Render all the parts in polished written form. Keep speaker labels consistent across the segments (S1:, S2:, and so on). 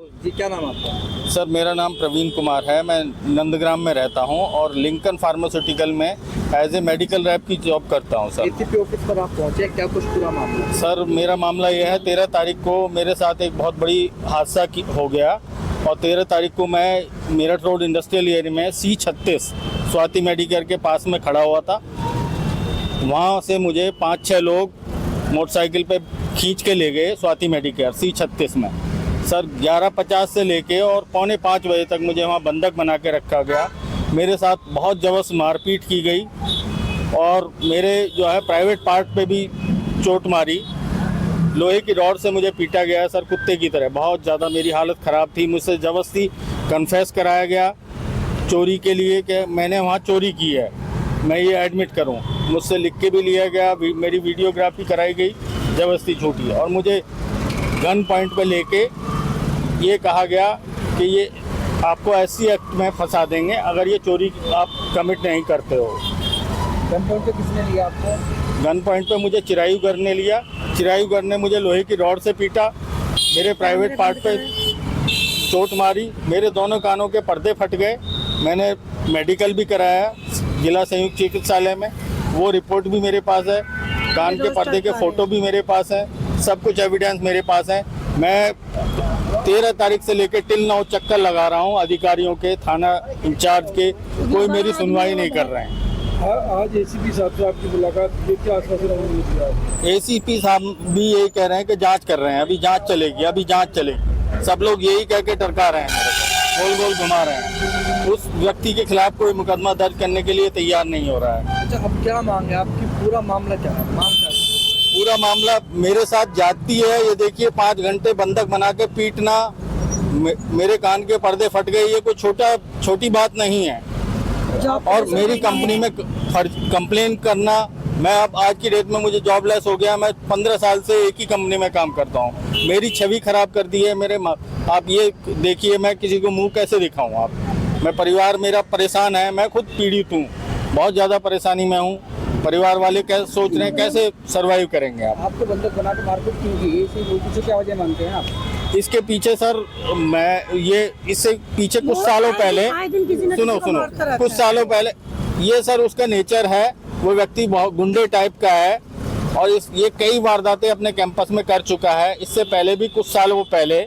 S1: जी, क्या नाम आपका?
S2: सर मेरा नाम प्रवीण कुमार है। मैं नंदग्राम में रहता हूं और लिंकन फार्मास्यूटिकल में एज ए मेडिकल रैप की जॉब करता हूं। सर
S1: एसीपी ऑफिस पर आप पहुंचे, क्या कुछ पूरा मामला?
S2: सर मेरा मामला यह है, 13 तारीख को मेरे साथ एक बहुत बड़ी हादसा हो गया और 13 तारीख को मैं मेरठ रोड इंडस्ट्रियल एरिया में C36 स्वाति मेडिकेयर के पास में खड़ा हुआ था। वहाँ से मुझे 5-6 लोग मोटरसाइकिल पे खींच के ले गए स्वाति मेडिकेयर C36 में। सर 11:50 से लेके और 4:45 बजे तक मुझे वहाँ बंधक बना के रखा गया। मेरे साथ बहुत ज़बरदस्त मारपीट की गई और मेरे जो है प्राइवेट पार्ट पे भी चोट मारी। लोहे की रॉड से मुझे पीटा गया सर, कुत्ते की तरह। बहुत ज़्यादा मेरी हालत ख़राब थी। मुझसे ज़बरदस्ती कन्फेस कराया गया चोरी के लिए कि मैंने वहाँ चोरी की है, मैं ये एडमिट करूँ। मुझसे लिख के भी लिया गया, मेरी वीडियोग्राफी कराई गई ज़बरदस्ती छूटी और मुझे गन पॉइंट पे लेके ये कहा गया कि ये आपको SC एक्ट में फंसा देंगे अगर ये चोरी आप कमिट नहीं करते हो।
S1: गन पॉइंट पे किसने लिया आपको?
S2: गन पॉइंट पे मुझे चिरायूगर ने लिया। चिरायूगर ने मुझे लोहे की रॉड से पीटा, मेरे प्राइवेट पार्ट पे चोट मारी, मेरे दोनों कानों के पर्दे फट गए। मैंने मेडिकल भी कराया जिला संयुक्त चिकित्सालय में, वो रिपोर्ट भी मेरे पास है। कान के पर्दे के फ़ोटो भी मेरे पास हैं, सब कुछ एविडेंस मेरे पास है। मैं 13 तारीख से लेकर टिल 9 चक्कर लगा रहा हूँ अधिकारियों के, थाना इंचार्ज के, कोई मेरी सुनवाई नहीं कर रहे हैं।
S3: आज एसीपी साहब से आपकी मुलाकात की, क्या आश्वासन उन्होंने दिया?
S2: ACP साहब भी यही कह रहे हैं कि जांच कर रहे हैं, अभी जांच चलेगी, अभी जांच चलेगी। सब लोग यही कह के टरका रहे हैं, मेरे को गोल गोल घुमा रहे हैं। उस व्यक्ति के खिलाफ कोई मुकदमा दर्ज करने के लिए तैयार नहीं हो रहा है।
S1: अच्छा, अब क्या मांग है आपकी? पूरा मामला क्या है?
S2: पूरा मामला मेरे साथ जाती है। ये देखिए 5 घंटे बंधक बना के पीटना, मेरे कान के पर्दे फट गए, ये कोई छोटी बात नहीं है। और मेरी कंपनी में कंप्लेन करना, मैं अब आज की डेट में मुझे जॉबलेस हो गया। मैं 15 साल से एक ही कंपनी में काम करता हूँ। मेरी छवि खराब कर दी है मेरे। आप ये देखिए, मैं किसी को मुंह कैसे दिखाऊँ? आप, मैं परिवार मेरा परेशान है, मैं खुद पीड़ित हूँ, बहुत ज़्यादा परेशानी में हूँ। परिवार वाले कैसे सोच रहे हैं, कैसे सरवाइव करेंगे आप?
S1: आपको बंधक बना के मारपीट क्यों की? पीछे क्या वजह मानते हैं आप?
S2: इसके पीछे सर, मैं इससे पीछे कुछ सालों पहले, सुनो कुछ सालों पहले, ये सर उसका नेचर है। वो व्यक्ति बहुत गुंडे टाइप का है और ये कई वारदातें अपने कैंपस में कर चुका है। इससे पहले भी कुछ सालों पहले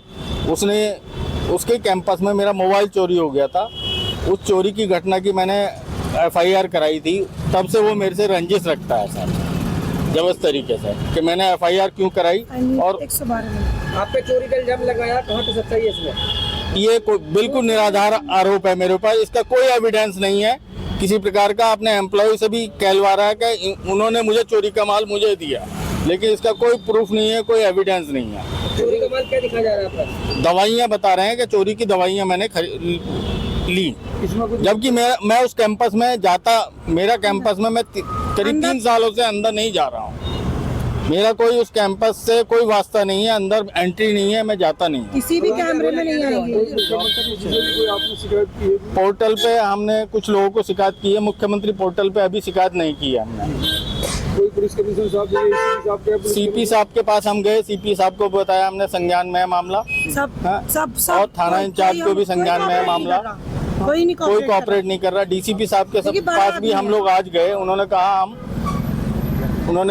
S2: उसके कैंपस में मेरा मोबाइल चोरी हो गया था। उस चोरी की घटना की मैंने FIR कराई थी। तब से वो मेरे से रंजिश रखता है सर, जबरदस्त तरीके से, कि मैंने FIR क्यों कराई। और
S1: आप पे चोरी का इल्जाम लगाया, कहाँ पे सच्चाई है इसमें?
S2: ये बिल्कुल निराधार आरोप है मेरे ऊपर। इसका कोई एविडेंस नहीं है किसी प्रकार का। अपने एम्प्लॉय से भी कहलवा रहा है कि उन्होंने मुझे चोरी का माल मुझे दिया, लेकिन इसका कोई प्रूफ नहीं है, कोई एविडेंस नहीं है।
S1: चोरी का माल क्या दिखाया जा रहा है आपका?
S2: दवाइयाँ बता रहे हैं कि चोरी की दवाइयाँ मैंने ली, जबकि मैं उस कैंपस में मेरा कैंपस में मैं करीब 3 सालों से अंदर नहीं जा रहा हूँ। मेरा कोई उस कैंपस से कोई वास्ता नहीं है, अंदर एंट्री नहीं है, मैं जाता नहीं।
S4: किसी भी कैमरे में नहीं आएंगे।
S2: पोर्टल पे हमने कुछ लोगों को शिकायत की है, मुख्यमंत्री पोर्टल पे अभी शिकायत नहीं की है हमने।
S3: कोई पुलिस कमिश्नर साहब,
S2: CP साहब के पास हम गए, CP साहब को बताया हमने संज्ञान में है मामला,
S4: सब
S2: और थाना इंचार्ज को भी संज्ञान में है मामला, कोई कोऑपरेट नहीं कर रहा। DCP साहब के पास भी हम लोग आज गए, उन्होंने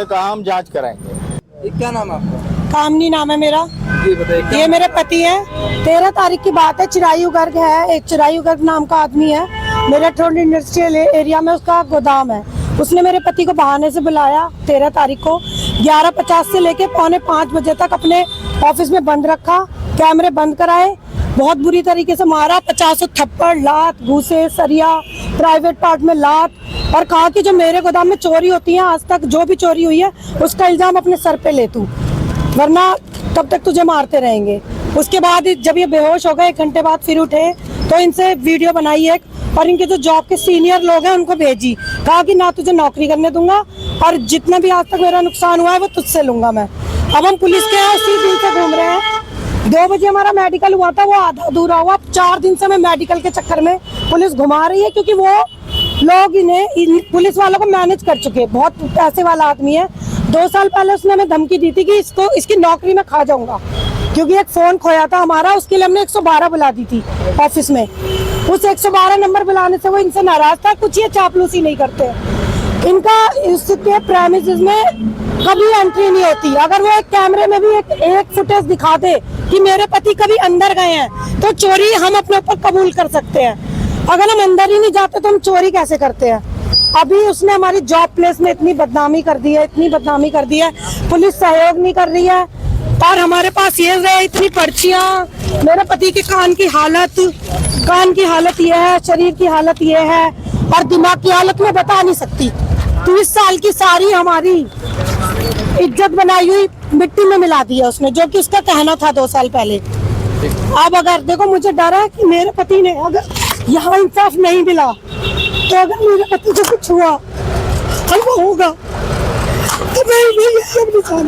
S2: कहा हम जांच कराएंगे।
S1: क्या नाम है आपका?
S4: कामनी नाम है मेरा।
S1: जी बताइए।
S4: ये मेरे पति हैं। 13 तारीख की बात है, चिरायूगर्ग है, एक चिरायूगर्ग नाम का आदमी है, मेरठ रोड इंडस्ट्रियल एरिया में उसका गोदाम है। उसने मेरे पति को बहाने से बुलाया 13 तारीख को, 11:50 से लेके 4:45 बजे तक अपने ऑफिस में बंद रखा, कैमरे बंद कराए, बहुत बुरी तरीके से मारा, 50 थप्पड़, लात, घूसे, सरिया, प्राइवेट पार्ट में लात, और कहा कि जो मेरे गोदाम में चोरी होती है, आज तक जो भी चोरी हुई है उसका इल्जाम अपने सर पे ले तू, वरना तब तक तुझे मारते रहेंगे। उसके बाद जब ये बेहोश हो गए, 1 घंटे बाद फिर उठे, तो इनसे वीडियो बनाई एक, और इनके जो जॉब के सीनियर लोग हैं उनको भेजी, कहा कि ना तुझे नौकरी करने दूंगा और जितना भी आज तक मेरा नुकसान हुआ है वो तुझसे लूंगा मैं। अब हम पुलिस के यहाँ उसी दिन से घूम रहे हैं। 2 बजे हमारा मेडिकल हुआ था, वो आधा अधूरा हुआ। 4 दिन से मैं मेडिकल के चक्कर में पुलिस घुमा रही है, क्योंकि वो लोग पुलिस वालों को मैनेज कर चुके, बहुत पैसे वाला आदमी है। 2 साल पहले उसने हमें धमकी दी थी कि इसकी नौकरी में खा जाऊंगा। क्योंकि एक फोन खोया था हमारा, उसके लिए हमने 112 बुला दी थी ऑफिस में। उस 112 नंबर बुलाने से वो इनसे नाराज था। कुछ ये चापलूसी नहीं करते, इनका इसके प्रेमिसेस में कभी एंट्री नहीं होती। अगर वो एक कैमरे में भी एक फुटेज दिखा दे कि मेरे पति कभी अंदर गए हैं, तो चोरी हम अपने ऊपर कबूल कर सकते हैं। अगर हम अंदर ही नहीं जाते तो हम चोरी कैसे करते हैं। अभी उसने हमारी जॉब प्लेस में इतनी बदनामी कर दी है, इतनी बदनामी कर दी है, पुलिस सहयोग नहीं कर रही है। और हमारे पास ये है इतनी पर्चियां, मेरे पति के कान की हालत ये है, शरीर की हालत ये है, और दिमाग की हालत में बता नहीं सकती। 30 साल की सारी हमारी इज्जत बनाई हुई मिट्टी में मिला दी है उसने, जो कि उसका कहना था 2 साल पहले। अब अगर देखो, मुझे डर है कि मेरे पति ने अगर यहाँ इंसाफ नहीं मिला, तो अगर मेरे पति को कुछ हुआ, होगा, तो मैं अपनी जान